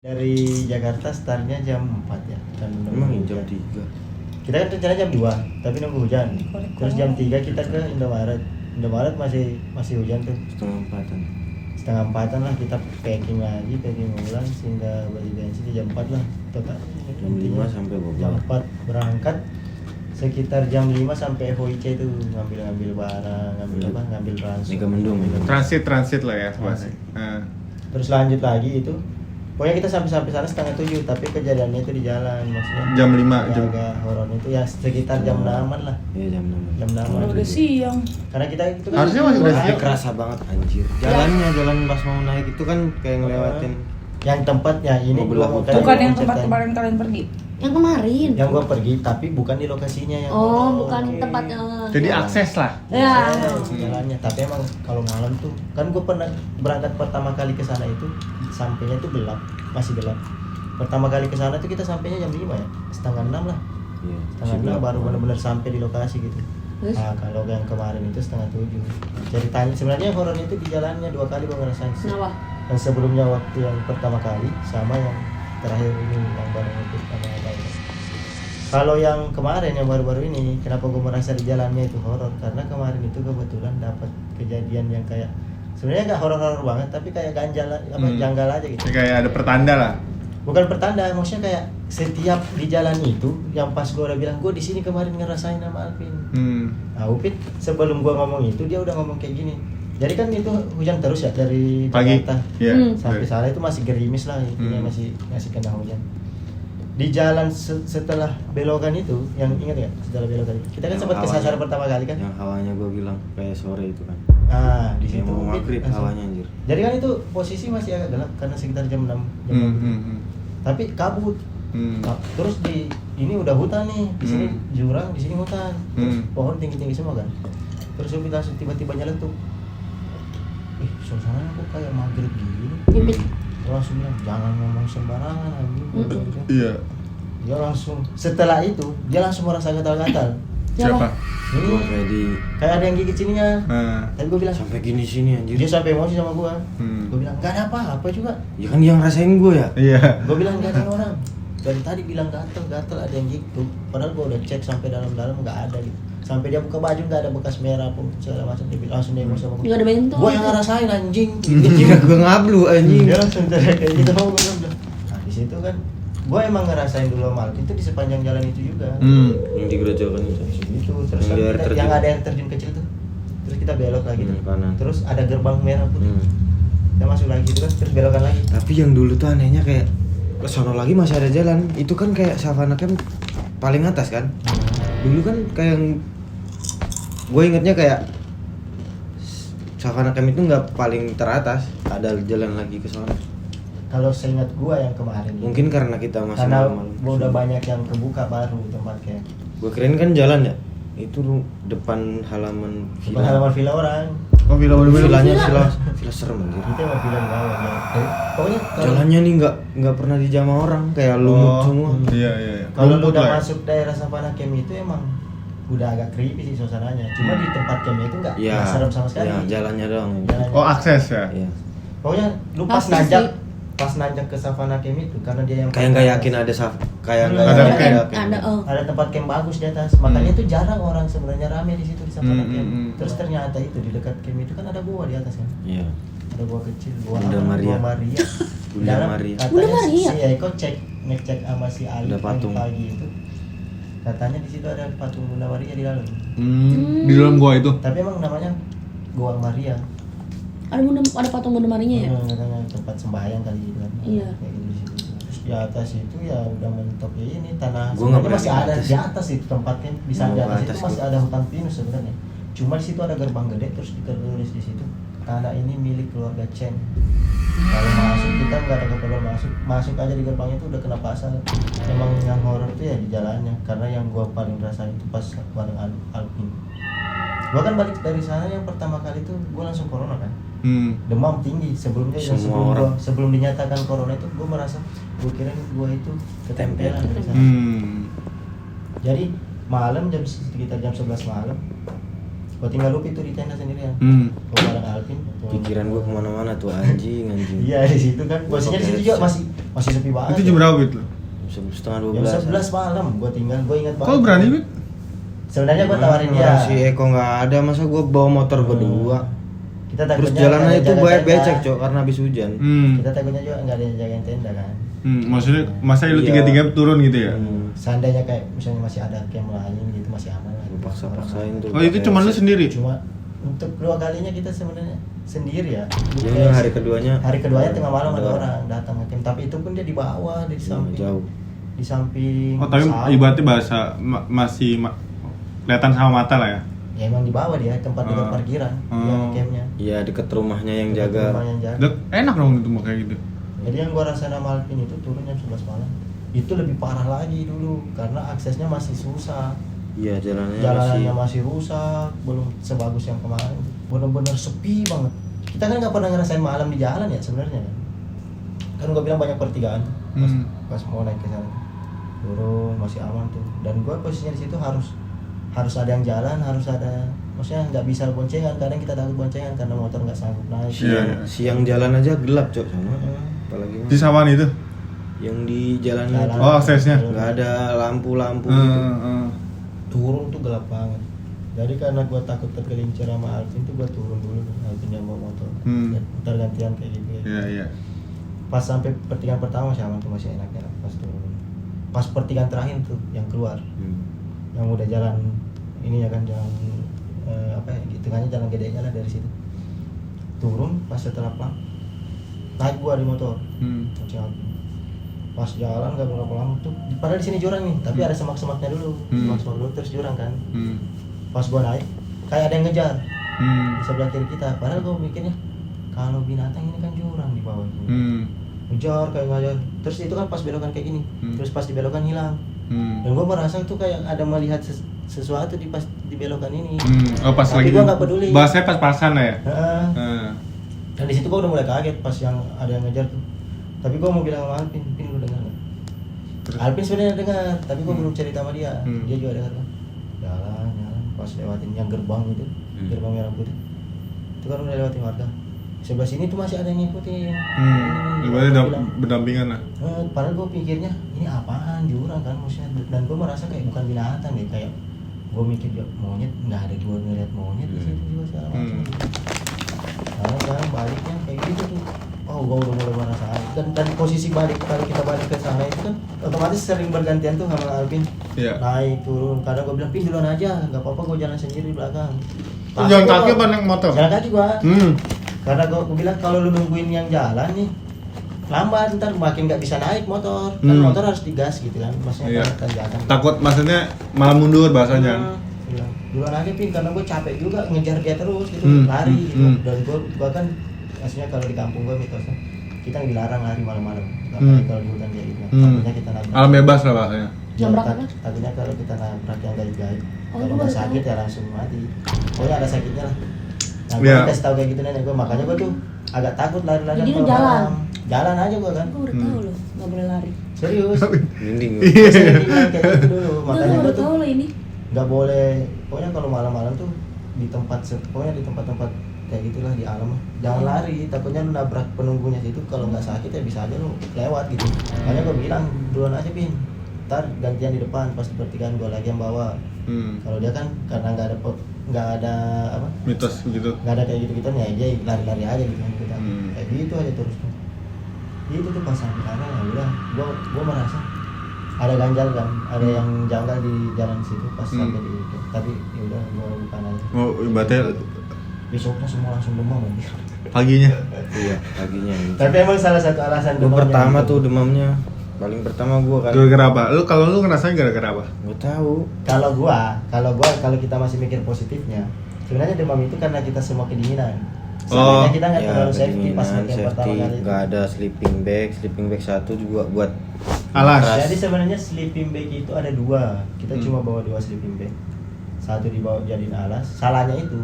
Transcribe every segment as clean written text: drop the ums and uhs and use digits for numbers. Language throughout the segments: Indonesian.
Dari Jakarta startnya jam 4 ya. Dan Emang jam 3? Kita kan rencana jam 2, tapi nunggu hujan. Terus jam 3 kita ke Indomaret. Indomaret masih hujan tuh. Setengah empatan lah kita packing ulang sehingga beli bensin di jam 4 lah. Total Jam 5 sampai jam Bogor. 4 berangkat sekitar jam 5 sampai FOIC tuh ngambil barang, ngambil ransum. Megamendung. Transit lah ya Transit. Nah. Terus lanjut lagi itu. Pokoknya kita sampai sana setengah 7, tapi kejadiannya itu di jalan maksudnya. Jam 5 jam. Agak horor itu ya sekitar jam 6-an lah. Iya jam 6. Jam 6-an. Udah siang. Karena kita itu kan Harusnya masih udah Tapi siang. kerasa banget anjir. Jalan pas mau naik itu kan kayak ngelewatin. yang tempatnya ini Mobil gua aku. makanya Bukan yang gua tempat ceritain. kemarin kalian pergi. Yang kemarin. Yang gua pergi tapi bukan di lokasinya yang Bukan oke. tempatnya. Jadi akses lah. Ya. Jalannya, tapi emang kalau malam tuh kan gua pernah berangkat pertama kali ke sana itu sampainya tuh gelap, masih gelap. Pertama kali ke sana tuh kita sampainya jam 5 ya, setengah 6 lah. Iya. Setengah 6 baru benar-benar sampai di lokasi gitu. Terus? Nah, kalau yang kemarin itu setengah 7. Ceritanya sebenarnya horor itu di jalannya 2 kali gua ngerasain. Kenapa? Yang sebelumnya waktu yang pertama kali sama yang terakhir ini yang baru itu sama yang lain. Kalau yang kemarin yang baru-baru ini, kenapa gue merasa di jalannya itu horor? Karena kemarin itu kebetulan dapat kejadian yang kayak sebenarnya nggak horor-horor banget, tapi kayak janggal aja gitu. Jadi kayak ada pertanda lah. Bukan pertanda, maksudnya kayak setiap di jalan itu, yang pas gue udah bilang gue di sini kemarin ngerasain sama Alvin. Nah, Upit sebelum gue ngomong itu dia udah ngomong kayak gini. Jadi kan itu hujan terus ya dari Pagi. Jakarta Iya. sampai sana itu masih gerimis lah intinya masih kena hujan. Di jalan setelah belokan itu yang ingat ya setelah belokan itu kita kan Yang sempat kesasar hawanya- pertama kali kan. Yang hawanya gua bilang kayak sore itu kan. Nah di Kayak situ mau Upit maghrib langsung- hawanya anjir. Jadi kan itu posisi masih agak gelap karena sekitar jam 6 jam 6. Tapi kabut. Nah, terus di ini udah hutan nih di sini jurang di sini hutan terus pohon tinggi semua kan. Terus Upit langsung tiba-tiba nyeletuk. Suasananya kok kayak maghrib gini. Pipit. Dia langsung bilang jangan ngomong sembarangan anjing. Iya. Dia langsung setelah itu dia langsung merasa gatal-gatal. Siapa? Ini Gua kayak kayak ada yang gigit sininya. Nah. Tapi gue bilang sampai gini sini anjir. dia sampai emosi sama gue. Hmm. Gue bilang nggak ada apa-apa juga. Ya kan yang rasain gua ya. Iya. Gue bilang nggak ada orang. Dari tadi bilang gatal ada yang gitu. Padahal gue udah cek sampai dalam-dalam nggak ada gitu. Sampai dia buka baju nggak ada bekas merah pun segala macam dia bilang langsung dia emosi sama gue. Nggak ada bentuk. Gue yang ngerasain anjing. Kira gua ngablu anjing. Dia langsung teriak kayak gitu sama gue bilang. Nah di situ kan gue emang ngerasain dulu sama Alvin itu di sepanjang jalan itu juga. Yang di gerejakan itu. Itu terus Yang kan di air kita- terjun. yang ada air terjun kecil tuh. Terus kita belok lagi tuh. Kanan. Terus ada gerbang merah putih. Kita masuk lagi itu kan terus belokan lagi. Tapi yang dulu tuh anehnya kayak kesono lagi masih ada jalan. Itu kan kayak savana camp paling atas kan. Dulu kan kayak gue ingetnya kayak savana camp itu nggak paling teratas, ada jalan lagi ke sana. Kalau seingat gua yang kemarin Mungkin karena kita masih karena malam-malam. udah banyak yang kebuka baru tempatnya. Gue kirain kan jalan ya. Itu depan halaman Bukan halaman villa orang. Oh, Villanya villa serem anjir. Itu emang villa di bawah ya. Pokoknya kalau Jalannya nih nggak pernah dijamah orang, kayak lumut semua. Iya. kalau Rumput udah lah ya. masuk daerah Savana Camp itu emang udah agak creepy sih suasananya. Cuma di tempat campnya itu nggak Iya. serem sama sekali. Iya, jalannya doang. Jalannya. Oh, akses ya. Iya. Pokoknya lu pas Pasti nanjak sih. pas nanjak ke Savana Camp itu karena dia yang Kayak nggak yakin ada kayak nggak Ada yakin camp. Ada. ada tempat camp bagus di atas. Makanya tuh jarang orang sebenarnya rame di situ di Savana Camp. Terus ternyata itu di dekat camp itu kan ada gua di atas kan. Iya. Ada gua kecil, gua Bunda apa? Maria. Gua Maria. Bunda Dalam Maria. Katanya Bunda Maria? si Eko ngecek sama si Ali Ada patung. pagi itu. Katanya di situ ada patung Bunda Maria di dalam. Di dalam gua itu. Tapi emang namanya Goa Maria. Ada patung Bunda Marinya ya? Katanya tempat sembahyang kali gitu kan. Iya. Kayak gitu di situ. Terus di atas itu ya udah mentok ya ini tanah. Gua nggak Sebenarnya masih pernah ada di atas. di atas itu tempatnya. Di sana di Mau ke atas atas itu masih gua. ada hutan pinus sebenarnya. Cuma di situ ada gerbang gede terus ditulis di situ tanah ini milik keluarga Chen. Kalau masuk kita nggak ada keperluan masuk aja di gerbangnya itu udah kena pasal. Emang yang horor itu ya di jalannya karena yang gua paling rasain itu pas bareng Alvin. Gua kan balik dari sana yang pertama kali itu gua langsung corona kan. Demam tinggi sebelumnya Semua orang. sebelum dinyatakan corona itu gue merasa gue kira gue itu ketempelan dari sana. Jadi malam sekitar jam 11 malam gue tinggal lupa itu di tenda sendirian. Gue bareng Alvin. Pikiran gua kemana-mana tuh anjing. Iya di situ kan. Posisinya di situ juga masih masih sepi banget. Itu jam berapa gitu? Setengah Jam 12. 11 malam gue tinggal, gue ingat banget. Kok lu berani, Bit? Sebenarnya gue tawarin dia. Si Eko nggak ada, masa gue bawa motor berdua. Kita Terus takutnya jalannya nggak ada itu jaga banyak tenda. becek cok karena habis hujan. Kita takutnya juga nggak ada yang jagain tenda kan. Maksudnya masa lu Iya. tiga-tiga turun gitu ya? Seandainya kayak misalnya masih ada camp lain gitu masih aman lah. Gue paksa-paksain tuh. Oh itu cuma lu sendiri? Cuma untuk kedua kalinya kita sebenarnya sendiri ya. Yang Kayak hari keduanya. Hari keduanya tengah malam ada orang datang ke camp, tapi itu pun dia di bawah, di samping. Jauh. Di samping. Oh tapi sawah. ibaratnya bahasa kelihatan sama mata lah ya? Ya emang di bawah dia tempat dekat Oh. parkiran Oh. yang campnya. Iya deket rumahnya yang Dekat jaga. rumah yang jaga. Dek, enak dong itu mau kayak gitu. Jadi yang gua rasain sama Alvin itu turun jam 11 malam. Itu lebih parah lagi dulu karena aksesnya masih susah. Iya Jalannya masih rusak, belum sebagus yang kemarin. Bener-bener sepi banget. Kita kan nggak pernah ngerasain malam di jalan ya sebenarnya kan. Kan gua bilang banyak pertigaan pas mau naik ke sana. Turun masih aman tuh. Dan gua posisinya di situ harus ada yang jalan, harus ada, maksudnya nggak bisa boncengan. Kadang kita takut boncengan karena motor nggak sanggup naik. Iya. Siang jalan aja gelap cok sana. Apalagi Di sawan itu? yang di jalan Jalan. itu Oh aksesnya? nggak ada lampu-lampu gitu. Turun tuh gelap banget. Jadi karena gua takut tergelincir sama Alvin tuh gua turun dulu. Alvin yang bawa motor. Ntar gantian kayak gitu ya. Iya. Pas sampai pertigaan pertama masih aman tuh, masih enak pas turun. Pas pertigaan terakhir tuh yang keluar, yang udah jalan ini ya kan, jalan apa ya, tengahnya jalan gedenya lah dari situ. Turun pas setelah plang, naik gua di motor. Kucing Alvin. Pas jalan gak berapa lama tuh, padahal di sini jurang nih, tapi ada semak-semaknya dulu, semak-semak dulu terus jurang kan. Pas gua naik, kayak ada yang ngejar di sebelah kiri kita. Padahal gua mikirnya kalau binatang ini kan jurang di bawah ini. Ngejar kayak ngajar. Terus itu kan pas belokan kayak gini, terus pas dibelokan hilang. Dan gua merasa tuh kayak ada melihat sesuatu di pas di belokan ini. Oh pas Tapi lagi gua nggak peduli. bahasanya pas-pasan lah ya? Dan di situ gua udah mulai kaget pas yang ada yang ngejar tuh. Tapi gua mau bilang sama Alvin lu dengar nggak? Alvin sebenarnya dengar, tapi gua belum cerita sama dia. Dia juga dengar kan. Jalan pas lewatin yang gerbang itu, gerbang merah putih. Itu kan udah lewatin warga. Sebelah sini tuh masih ada yang ngikutin. Ibaratnya berdampingan lah. Padahal gue pikirnya ini apaan, jurang kan maksudnya. Dan gue merasa kayak bukan binatang deh, kayak gue mikir ya monyet, nggak ada gue ngeliat monyet di situ juga segala macam. Karena sekarang baliknya kayak gitu tuh. Oh gue udah mulai merasa. Dan posisi balik kalau kita balik ke sana itu kan otomatis sering bergantian tuh sama Alvin. Iya. Naik turun. Kadang gue bilang Pin duluan aja, nggak apa-apa gue jalan sendiri di belakang. Jalan kaki apa naik motor? Jalan kaki gua. Karena gue bilang kalau lu nungguin yang jalan nih lambat, ntar makin nggak bisa naik motor. Kan motor harus digas gitu kan, maksudnya Iya. tanjakan. Takut maksudnya malah mundur bahasanya. Bilang duluan aja Pin, karena gue capek juga ngejar dia terus gitu, lari gitu. Dan gue kan maksudnya kalau di kampung gue mitosnya kita dilarang lari malam-malam. Apalagi kalau di hutan kayak gitu. Takutnya kita nabrak. Alam bebas lah bahasanya. Nabrak apa? Takutnya kalau kita nabrak yang gaib-gaib. Oh, Kalau gua nggak baru sakit tahu. ya langsung mati. Pokoknya ada sakitnya lah. Nah, gue Iya. kasih tau kayak gitu nenek gue, makanya gue tuh agak takut lari-lari. Jadi lu kalau jalan? malam. Jalan aja gue kan. Gue udah tahu loh, nggak boleh lari. Serius. Mending Gue sering dibilang kayak gitu dulu. Gue Makanya gue udah tuh tahu loh ini. nggak boleh. Pokoknya kalau malam-malam tuh di pokoknya di tempat-tempat kayak gitulah di alam. Jangan lari, takutnya lu nabrak penunggunya situ. Kalau nggak sakit ya bisa aja lu lewat gitu. Makanya gue bilang duluan aja Pin. Ntar gantian di depan pas di pertigaan gue lagi yang bawa. Kalau dia kan karena nggak ada apa Mitos gitu. nggak ada kayak gitu ya dia lari-lari aja gitu kan kita kayak gitu aja terus itu tuh pas sampai sana ya udah gua merasa ada ganjal kan, ada yang janggal di jalan situ pas sampai di itu, tapi ya udah gua bukan aja. Oh ibaratnya Besoknya semua langsung demam aja. paginya. iya paginya. Tapi emang salah satu alasan Gua demamnya pertama itu. tuh demamnya paling pertama gua kan. Gara-gara apa? Kalau lu ngerasain gara-gara apa? Gak tahu. Kalau kita masih mikir positifnya, sebenarnya demam itu karena kita semua kedinginan. Sebenarnya kita nggak terlalu safety pas kedinginan, yang pertama safety, kali. nggak ada sleeping bag satu juga buat Alas. matras. Jadi sebenarnya sleeping bag itu ada dua. Kita cuma bawa 2 sleeping bag. Satu dibawa jadiin alas. Salahnya itu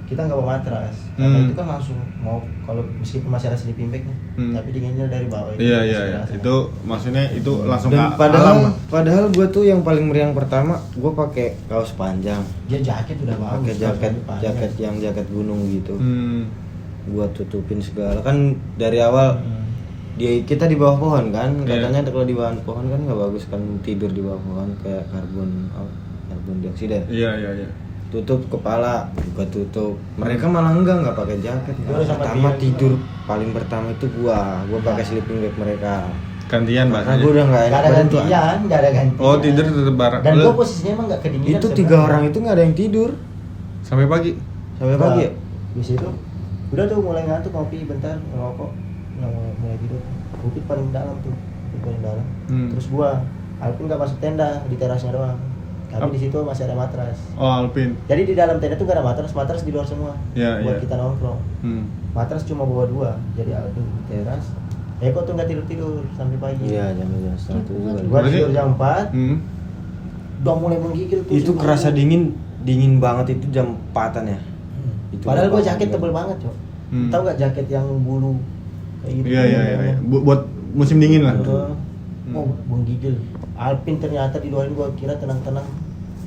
kita nggak bawa matras. Karena itu kan langsung mau kalau meskipun masih ada sleeping bagnya, tapi dinginnya dari bawah. Iya. Itu maksudnya itu langsung Dan ke padahal alam. padahal gua tuh yang paling meriang pertama gua pakai kaos panjang, Dia jaket udah bagus. pakai jaket panjang. yang jaket gunung gitu. Hmm. Gua tutupin segala kan dari awal kita di bawah pohon kan, Iya. katanya kalau di bawah pohon kan nggak bagus kan tidur di bawah pohon kayak karbon dioksida. Iya. Tutup kepala, buka tutup. Mereka malah nggak pakai jaket. Gua sama Pertama dia tidur paling pertama itu gua pakai sleeping bag mereka. Gantian Karena bahasanya. gua udah nggak Gak enak ada badan tuh. gantian, gak ada gantian. Oh, tidur tetap bareng. Dan Lu gue posisinya emang gak kedinginan. Itu 3 orang itu nggak ada yang tidur sampai pagi. sampai pagi. Ya? Di situ udah tuh mulai ngantuk, ngopi bentar, ngerokok, mulai tidur. Bukit paling dalam tuh, bukit paling dalam. Terus gua, Alvin gak masuk tenda, di terasnya doang. Tapi di situ masih ada matras. Oh, Alpin. Jadi di dalam tenda tuh gak ada matras, matras di luar semua. Iya, buat iya. kita nongkrong. Matras cuma bawa 2. Jadi Alvin di teras. Eko tuh nggak tidur sampai pagi. Iya, jam 1 juga. Gua Berarti- tidur jam 4. Hmm. Udah mulai menggigil tuh. Itu semua. kerasa dingin banget itu jam 4-an ya. Itu Padahal udah gua jaket banget. tebel banget, Cok. Hmm. Tahu nggak jaket yang bulu kayak gitu? Iya. Buat musim dingin lah. Oh, menggigil. Alpin ternyata didoain, gua kira tenang-tenang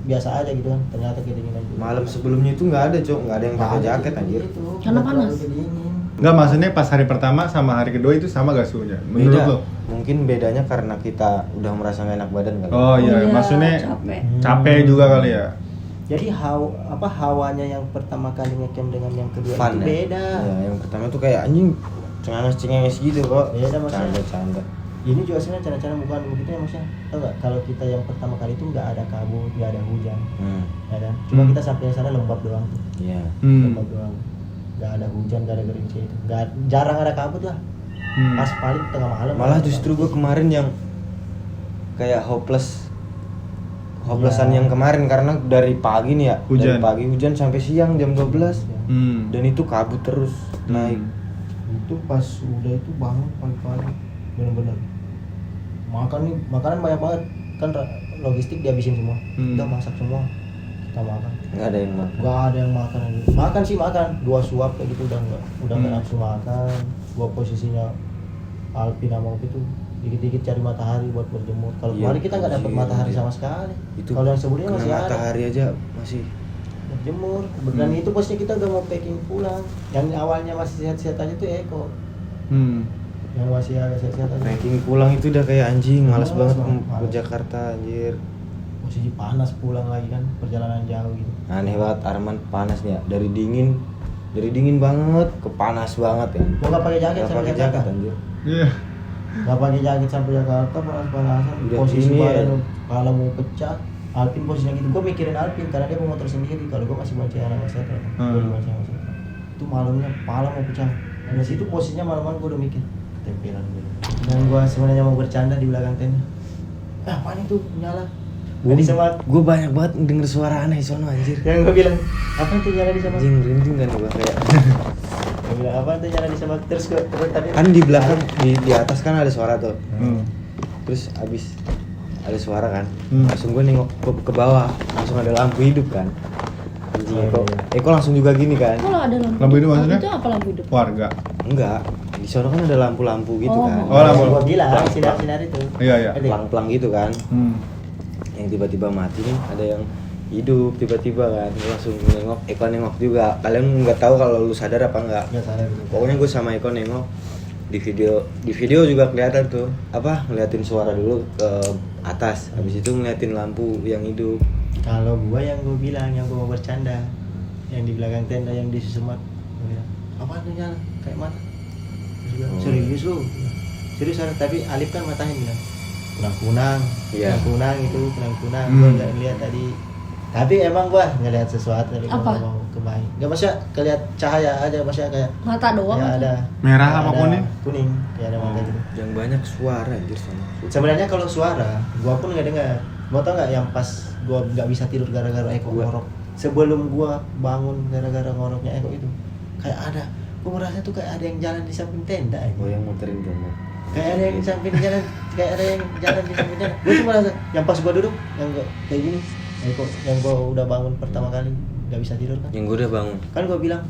biasa aja gitu kan. Ternyata kedinginan juga. Malam sebelumnya itu nggak ada, Cok. Nggak ada yang pakai jaket anjir. Karena panas. Enggak, maksudnya pas hari pertama sama hari kedua itu sama gak suhunya? Menurut Beda. lo? Mungkin bedanya karena kita udah merasa nggak enak badan kali. Oh iya, iya, maksudnya capek. capek juga kali ya. Jadi hawanya yang pertama kali ngecamp dengan yang kedua Fun, itu ya? beda. Iya, yang pertama tuh kayak anjing cengenges gitu kok. Beda maksudnya. Canda. Ini juga sebenarnya cara-cara bukan begitu ya maksudnya. Tahu nggak kalau kita yang pertama kali itu nggak ada kabut, nggak ada hujan, ya kan? Cuma kita sampai sana lembab doang tuh. Iya. Lembab doang. Nggak ada hujan, nggak ada gerimis itu. Jarang ada kabut lah. Pas paling tengah malam. Malah ada justru kabut. gue kemarin yang kayak hopelessan Ya. yang kemarin karena dari pagi nih ya, Hujan. dari pagi hujan sampai siang jam 12 dan itu kabut terus naik. Itu pas udah itu bangun pagi-pagi benar-benar makanan banyak banget kan, logistik dihabisin semua. Udah masak semua, kita makan. Nggak ada yang makan. Gak ada yang makan sih, makan 2 suap kayak gitu udah nggak nafsu makan. Gua posisinya Alpin sama Opi tuh dikit-dikit cari matahari buat berjemur. Kalau Iya, kemarin kita nggak dapat iya, matahari iya. sama sekali. Itu Kalau yang sebelumnya kena masih ada matahari aja masih. berjemur. Dan itu posisinya kita udah mau packing pulang. Yang awalnya masih sehat-sehat aja tuh Eko, yang masih agak sehat-sehat aja. Packing pulang itu udah kayak anjing, malas Males banget banget, ke males. Jakarta anjir. Posisi panas pulang lagi kan, perjalanan jauh gitu. Aneh banget Arman panas nih ya. Dari dingin banget ke panas banget ya. Gua nggak pakai jaket Nggak sampai pakai Jakarta. jaket anjir. Iya. Nggak pakai jaket sampai Jakarta, panas-panasan. Udah Posisi gini ya. badan kepala mau pecah. Alpin posisinya gitu. Gue mikirin Alpin karena dia bawa motor sendiri. Kalau gue masih bonceng anak Setra. Gue dibonceng sama Setra. Itu malamnya kepala mau pecah. Dan dari situ posisinya malam-malam gue udah mikir tempelan gue. Dan gue sebenarnya mau bercanda di belakang tenda. Apaan itu nyala? Di semak. Gue banyak banget denger suara aneh sono anjir. Yang gue bilang, apa itu nyala di semak? Anjing merinding kan gue kayak. Gue bilang, apa itu nyala di semak? Terus gue tadi Kan di belakang di atas kan ada suara tuh. Hmm. Terus abis ada suara kan, Hmm. langsung gue nengok ke bawah, langsung ada lampu hidup kan. Anjing Oh, Eko langsung juga gini kan. Kalau ada lampu. Lampu hidup maksudnya? Itu apa lampu hidup? Warga. Enggak, di sono kan ada lampu-lampu gitu Oh. kan. Oh, lampu. gue bilang, sinar-sinar itu. Iya. Pelang-pelang gitu kan. Hmm. Yang tiba-tiba mati nih, ada yang hidup tiba-tiba kan. Gue langsung nengok, Eko nengok juga. Kalian nggak tahu kalau lu sadar apa enggak. Nggak sadar gitu. Pokoknya gue sama Eko nengok di video juga kelihatan tuh apa ngeliatin suara dulu ke atas, habis itu ngeliatin lampu yang hidup. Kalau gua yang gua bilang, yang gua mau bercanda, yang di belakang tenda yang di Susumat, gua bilang, apaan tuh nyala kayak mata? Terus dia bilang, Oh. serius lu? Serius ada, tapi Alif kan matanya bilang kunang-kunang, Iya. kunang-kunang itu kunang-kunang. Hmm. Gua nggak lihat tadi, tapi emang gua ngelihat sesuatu tadi. Gua Apa? nggak mau kebaik. Gak maksudnya kelihat cahaya aja, maksudnya kayak Mata doang. ya ada Merah ada apa kuning? Kuning, ya ada mata gitu. Yang banyak suara anjir sama. Sebenarnya kalau suara, gua pun nggak dengar. Mau tau nggak yang pas gua nggak bisa tidur gara-gara Eko Gua. ngorok. Sebelum gua bangun gara-gara ngoroknya Eko itu, kayak ada, gua merasa tuh kayak ada yang jalan di samping tenda. Oh yang muterin tenda. Kayak ada yang di samping jalan, kayak ada yang jalan di samping tenda. Gua cuma rasa, yang pas gua duduk, yang gua kayak gini, Eko, yang gua udah bangun pertama kali, nggak bisa tidur kan? Yang gue udah bangun. Kan gua bilang,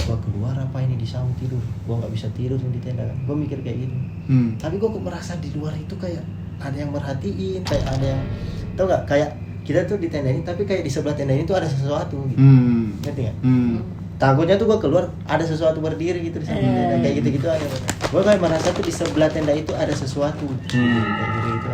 gua keluar apa ini di saung tidur? Gua nggak bisa tidur di tenda kan? Gua mikir kayak gitu. Tapi gue kok merasa di luar itu kayak ada yang merhatiin, kayak ada yang, tau nggak, kayak kita tuh di tenda ini tapi kayak di sebelah tenda ini tuh ada sesuatu gitu. Ngerti nggak? takutnya tuh gue keluar ada sesuatu berdiri gitu di samping tenda kayak gitu-gitu aja. Gue kayak merasa tuh di sebelah tenda itu ada sesuatu kayak gitu.